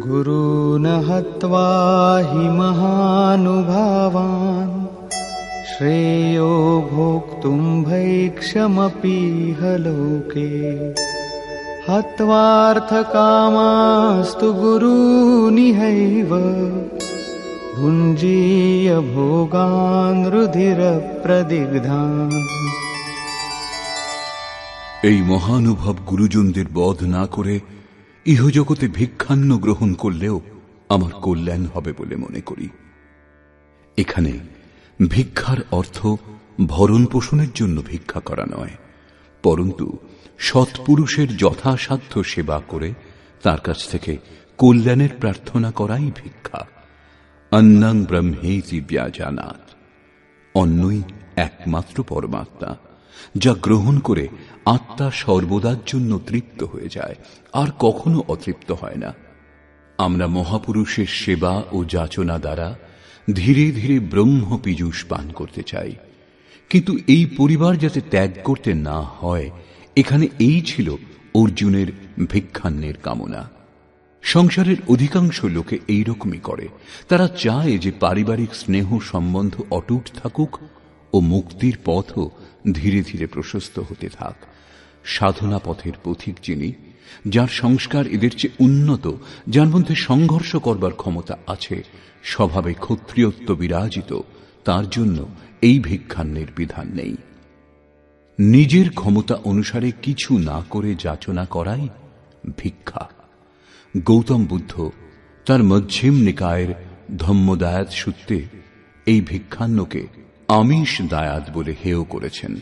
गुरून् हत्वा हि महानुभावान् श्रेयो भोक्तुं भैक्षमपीह लोके हत्वार्थकामास्तु गुरूनिहैव भुञ्जीय भोगान् रुधिरप्रदिग्धान्। এই মহানুভব গুরুজনদের বধ না করে ইহজগতে ভিক্ষান্ন গ্রহণ করলেও আমার কল্যাণ হবে বলে মনে করি। এখানে ভিক্ষার অর্থ ভরণ পোষণের জন্য ভিক্ষা করা নয়, পরন্তু সৎপুরুষের যথাসাধ্য সেবা করে তার কাছ থেকে কল্যাণের প্রার্থনা করাই ভিক্ষা। অন্নং ব্রহ্মেতি ব্যজানাৎ, অন্নই একমাত্র পরমাত্মা, যা গ্রহণ করে আত্মা সর্বদার জন্য তৃপ্ত হয়ে যায়, আর কখনো অতৃপ্ত হয় না। আমরা মহাপুরুষের সেবা ও যাচনা দ্বারা ধীরে ধীরে ব্রহ্ম পীযূষ পান করতে চাই, কিন্তু এই পরিবার যাতে ত্যাগ করতে না হয়, এখানে এই ছিল অর্জুনের ভিক্ষান্নের কামনা। সংসারের অধিকাংশ লোকে এইরকমই করে। তারা চায় যে পারিবারিক স্নেহ সম্বন্ধ অটুট থাকুক ও মুক্তির পথও ধীরে ধীরে প্রশস্ত হতে থাক। সাধনা পথের পথিক যিনি, যার সংস্কার এদের চেয়ে উন্নত, যার মধ্যে সংঘর্ষ করবার ক্ষমতা আছে, স্বভাবে ক্ষত্রিয়ত্ব বিরাজিত, তার জন্য এই ভিক্ষান্নের বিধান নেই। নিজের ক্ষমতা অনুসারে কিছু না করে যাচনা করাই ভিক্ষা। গৌতম বুদ্ধ তার মধ্যম নিকায়ের ধম্মদায়াত সূত্রে এই ভিক্ষান্নকে আমিষ দায়াত বলে হেয় করেছেন।